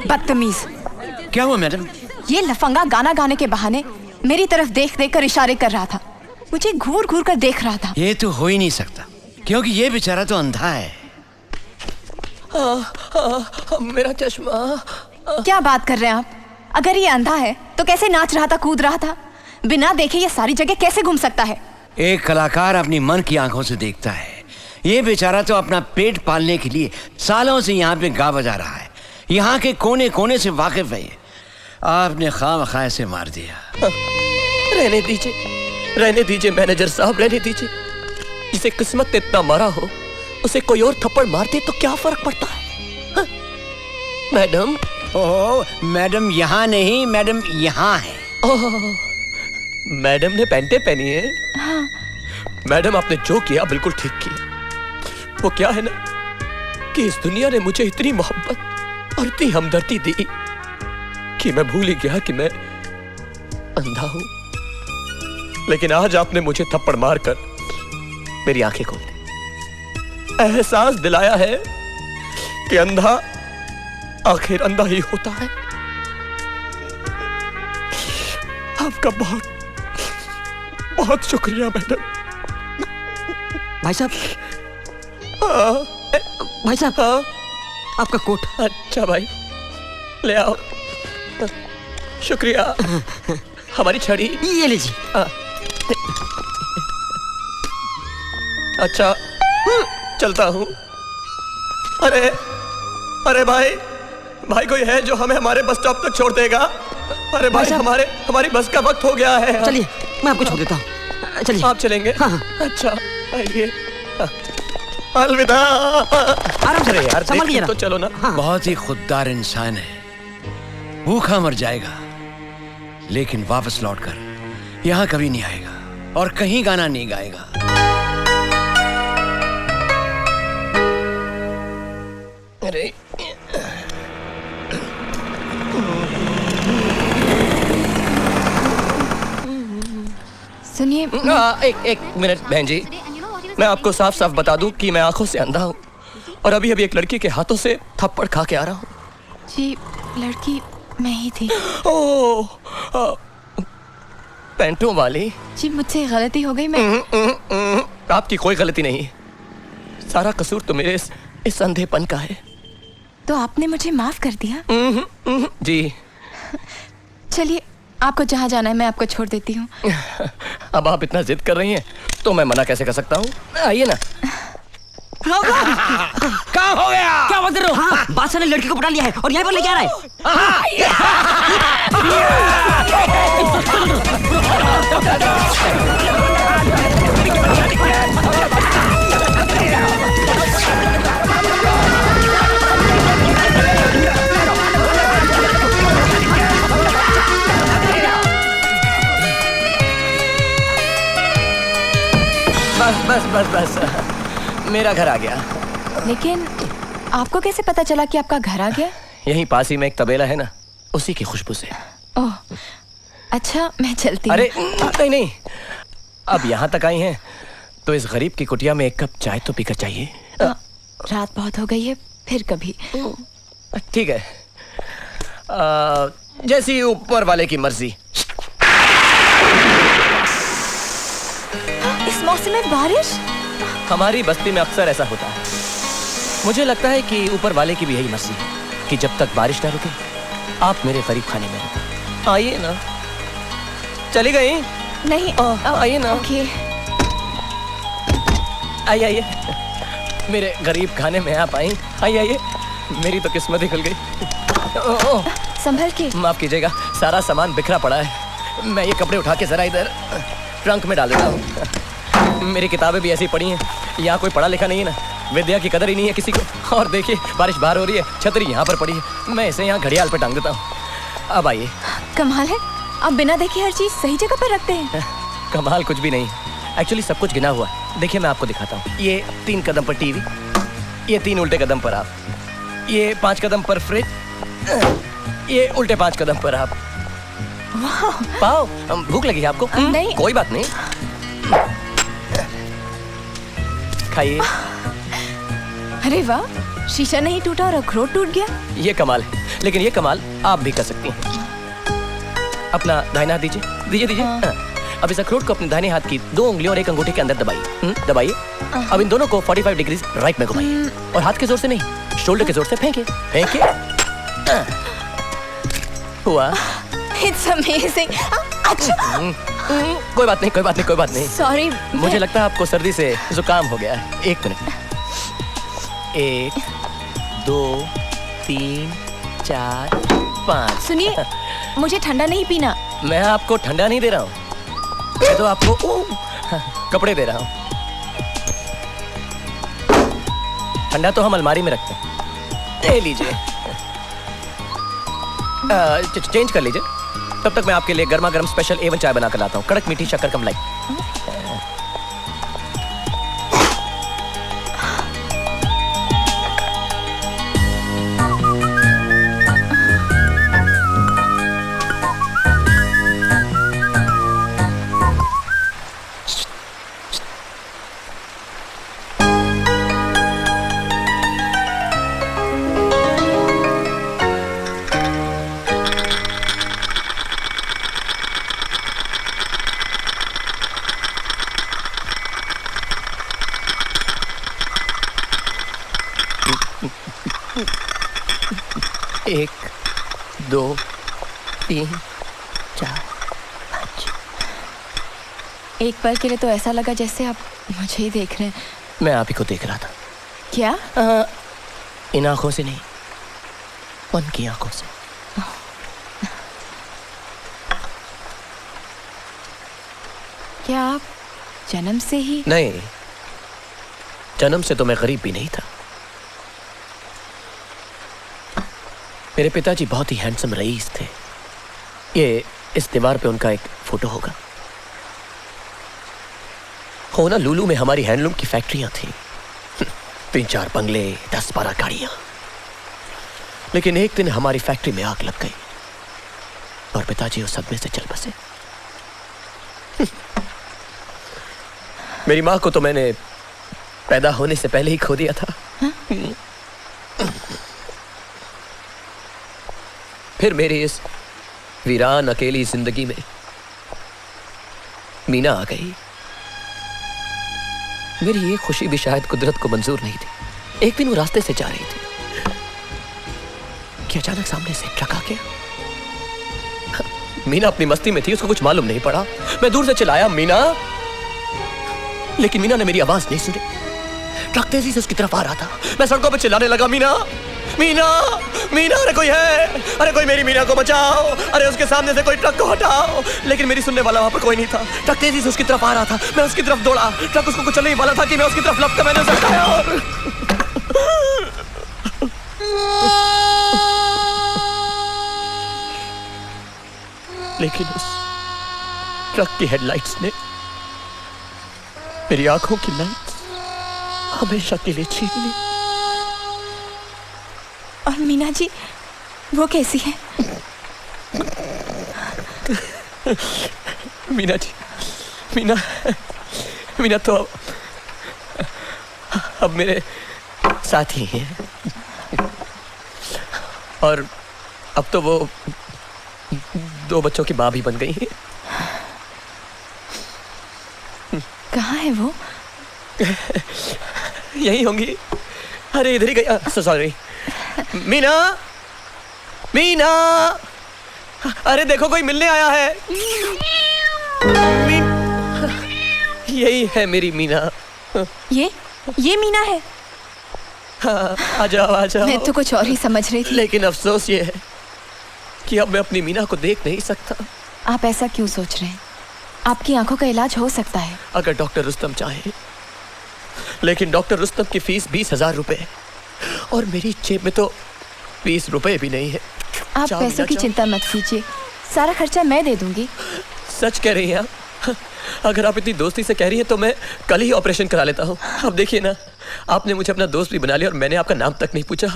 बदतमीज। क्या हुआ मैडम? ये लफंगा गाना गाने के बहाने मेरी तरफ देख देख कर इशारे कर रहा था, मुझे घूर घूर कर देख रहा था। ये तो हो ही नहीं सकता, क्योंकि ये बेचारा तो अंधा है। मेरा चश्मा। क्या बात कर रहे हैं आप? अगर ये अंधा है तो कैसे नाच रहा था, कूद रहा था? बिना देखे ये सारी जगह कैसे घूम सकता है? एक कलाकार अपनी मन की आंखों से देखता है। ये बेचारा तो अपना पेट पालने के लिए सालों से यहाँ पे गा बजा रहा है, यहाँ के कोने कोने से वाकिफ है। आपने खामखा से मार दिया। रहने दीजिए मैनेजर साहब, रहने दीजिए। जिसे किस्मत ने इतना मारा हो उसे कोई और थप्पड़ मार दे तो क्या फर्क पड़ता है? हाँ? मैडम। ओह मैडम यहाँ नहीं, मैडम यहाँ है। मैडम ने पैंटे पहनी है। हाँ। मैडम आपने जो किया बिल्कुल ठीक किया। वो क्या है ना कि इस दुनिया ने मुझे इतनी मोहब्बत और इतनी हमदर्दी दी कि मैं भूल ही गया कि मैं अंधा हूं। लेकिन आज आपने मुझे थप्पड़ मारकर मेरी आंखें खोल दी, एहसास दिलाया है कि अंधा आखिर अंधा ही होता है। आपका बहुत बहुत शुक्रिया मैडम। भाई साहब, भाई साहब, आपका कोट। अच्छा भाई, ले आओ। शुक्रिया। हमारी छड़ी ये लीजिए। अच्छा, चलता हूँ। अरे अरे भाई कोई है जो हमें हमारे बस स्टॉप तक छोड़ देगा? अरे भाई हमारी बस का वक्त हो गया है। चलिए मैं आपको छोड़ देता हूँ। चलिए। आप चलेंगे? हाँ। अच्छा आइए। अलविदा। आराम से रहिए यार, संभल के तो चलो ना। हाँ। बहुत ही खुददार इंसान है, भूखा मर जाएगा लेकिन वापस लौटकर यहाँ कभी नहीं आएगा और कहीं गाना नहीं गाएगा। अरे सुनिए। एक मिनट बहन जी, मैं आपको साफ साफ बता दूं कि मैं आंखों से अंधा हूं और अभी अभी एक लड़की के हाथों से थप्पड़ खा के आ रहा हूं। जी लड़की मैं ही थी। ओह, पैंटों वाली। जी मुझसे गलती हो गई। मैं आपकी कोई गलती नहीं, सारा कसूर तो मेरे इस अंधेपन का है। तो आपने मुझे माफ कर दिया? जी। चलिए आपको जहाँ जाना है मैं आपको छोड़ देती हूँ। अब आप इतना जिद कर रही हैं तो मैं मना कैसे कर सकता हूँ? आइए ना। क्या हो गया? क्या बात कर रहे हो? हाँ, बादशाह ने लड़की को पटा लिया है और यहाँ पर लेके आ रहा बस मेरा घर आ गया। लेकिन आपको कैसे पता चला कि आपका घर आ गया? यहीं पास ही में एक तबेला है ना, उसी की खुशबू से। ओह अच्छा, मैं चलती हूँ। अरे नहीं, अब यहाँ तक आई हैं तो इस गरीब की कुटिया में एक कप चाय तो पीकर चाहिए। रात बहुत हो गई है, फिर कभी। ठीक है, जैसी ऊपर वाले की मर्जी। इस मौसम में बारिश? हमारी बस्ती में अक्सर ऐसा होता है। मुझे लगता है कि ऊपर वाले की भी यही मर्जी है कि जब तक बारिश ना रुके आप मेरे करीब खाने में रुको। आइए ना। चली गई? नहीं। आइए ना। ओके। आइए मेरे गरीब खाने में आप आई। आइए, मेरी तो किस्मत ही खुल गई। संभल के। माफ कीजिएगा, सारा सामान बिखरा पड़ा है। मैं ये कपड़े उठा के जरा इधर ट्रंक में डाल देता हूँ। मेरी किताबें भी ऐसी पड़ी हैं, यहाँ कोई पढ़ा लिखा नहीं है ना, विद्या की कदर ही नहीं है किसी को। और देखिए बारिश बाहर हो रही है, छतरी यहाँ पर पड़ी है, मैं इसे यहाँ घड़ियाल पर टांग देता हूँ। अब आइए। कमाल है, आप बिना देखे हर चीज सही जगह पर रखते हैं। कमाल कुछ भी नहीं, एक्चुअली सब कुछ गिना हुआ है। देखिए मैं आपको दिखाता हूँ। ये 3 कदम पर टीवी, ये 3 उल्टे कदम पर आप, ये 5 कदम पर फ्रिज, ये उल्टे 5 कदम पर आप। पाओ, भूख लगी है आपको? नहीं। कोई बात नहीं, खाइए। अरे वाह, शीशा नहीं टूटा और अखरोट टूट गया। ये कमाल है, लेकिन ये कमाल आप भी कर सकती हैं। अपना दाहिना हाथ दीजिए, दीजिए दीजिए। अब इस अखरोट को अपने दाहिने हाथ की 2 उंगलियों और 1 अंगूठे के अंदर दबाइए। दबाइए। अब इन दोनों को 45 डिग्री राइट में घुमाइए और हाथ के जोर से नहीं, शोल्डर के जोर से फेंकिए, फेंकिए। हुआ? It's amazing. अच्छा। कोई बात नहीं, कोई बात नहीं, कोई बात नहीं। सॉरी, मुझे लगता है आपको सर्दी से जुकाम हो गया है। 1 मिनट। 1 2 3 4 5। सुनिए, मुझे ठंडा नहीं पीना। मैं आपको ठंडा नहीं दे रहा हूँ, मैं तो आपको कपड़े दे रहा हूँ। ठंडा तो हम अलमारी में रखते हैं। ले लीजिए। चेंज कर लीजिए। तब तक मैं आपके लिए गर्मा गर्म स्पेशल A1 चाय बना कर लाता हूँ, कड़क मीठी शक्कर कम लाई। एक, 2, 3, 4, 5। एक पल के लिए तो ऐसा लगा जैसे आप मुझे ही देख रहे हैं। मैं आप ही को देख रहा था। क्या? इन आंखों से नहीं, मन की आंखों से। क्या आप जन्म से ही? नहीं, जन्म से तो मैं गरीब भी नहीं था। मेरे पिताजी बहुत ही हैंडसम रईस थे। ये इस दीवार पे उनका एक फोटो होगा। होना लुलू में हमारी हैंडलूम की फैक्ट्रियां थी। 3-4 बंगले, 10-12 गाड़ियां। लेकिन एक दिन हमारी फैक्ट्री में आग लग गई और पिताजी उस सदमे से चल बसे। मेरी मां को तो मैंने पैदा होने से पहले ही खो दिया था। फिर मेरी इस वीरान अकेली जिंदगी में मीना आ गई। मेरी ये खुशी भी शायद कुदरत को मंजूर नहीं थी। एक दिन वो रास्ते से जा रही थी कि अचानक सामने से ट्रक आ गया। मीना अपनी मस्ती में थी, उसको कुछ मालूम नहीं पड़ा। मैं दूर से चिल्लाया, मीना, लेकिन मीना ने मेरी आवाज नहीं सुनी। ट्रक तेजी से उसकी तरफ आ रहा था। मैं सड़कों पर चिल्लाने लगा, मीना, मीना, मीना, अरे कोई है, अरे कोई मेरी मीना को बचाओ, अरे उसके सामने से कोई ट्रक को हटाओ। लेकिन मेरी सुनने वाला वहां पर कोई नहीं था। ट्रक तेजी से उसकी तरफ आ रहा था। मैं उसकी तरफ दौड़ा। ट्रक उसको कुचलने ही वाला था कि मैं उसकी तरफ लपका मैंने उसे हटाया और लेकिन उस ट्रक की हेडलाइट्स ने मेरी आंखों की लाइट्स हमेशा के लिए छीन ली। और मीना जी, वो कैसी है? मीना जी, मीना, मीना तो अब मेरे साथ ही हैं। और अब तो वो 2 बच्चों की माँ भी बन गई है। कहाँ है वो? यही होंगी। अरे इधर ही गई। सॉरी। मीना, मीना, अरे देखो कोई मिलने आया है। यही है मेरी मीना। ये मीना है? हाँ, आ जाओ, आ जाओ। मैं तो कुछ और ही समझ रही थी। लेकिन अफसोस ये है कि अब मैं अपनी मीना को देख नहीं सकता। आप ऐसा क्यों सोच रहे हैं? आपकी आंखों का इलाज हो सकता है अगर डॉक्टर रुस्तम चाहे। लेकिन डॉक्टर रुस्तम की फीस 20,000 रुपए और मेरी जेब में तो 20 रुपए भी नहीं है। आप पैसों की चिंता मत कीजिए, सारा खर्चा मैं दे दूंगी। सच कह रही हैं आप? अगर आप इतनी दोस्ती से कह रही हैं तो मैं कल ही ऑपरेशन करा लेता हूँ। अब देखिए ना, आपने मुझे अपना दोस्त भी बना लिया और मैंने आपका नाम तक नहीं पूछा।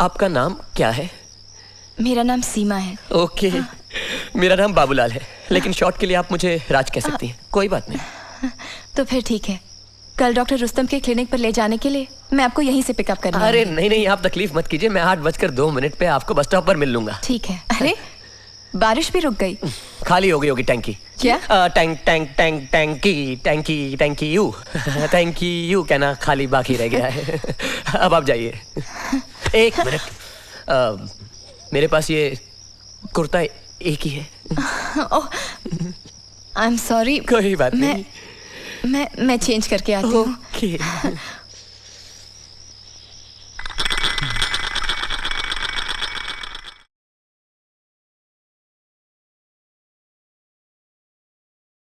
आपका नाम क्या है? मेरा नाम सीमा है। ओके। मेरा नाम बाबूलाल है, लेकिन शॉर्ट के लिए आप मुझे राज कह सकती हैं। कोई बात नहीं। तो फिर ठीक है, कल डॉक्टर रुस्तम के क्लिनिक पर ले जाने के लिए मैं आपको यहीं से पिकअप करने अरे नहीं नहीं, आप तकलीफ मत कीजिए, मैं 8:02 पे आपको बस स्टॉप पर मिल लूंगा। ठीक है। अरे बारिश भी रुक गई। खाली हो गई होगी टैंकी। क्या? टैंकी यू कहना खाली बाकी रह गया है। अब आप जाइए। एक मिनट, मेरे पास ये कुर्ता एक ही है। ओह, आई एम सॉरी। कोई बात नहीं। मैं चेंज करके आती हूँ। ओके।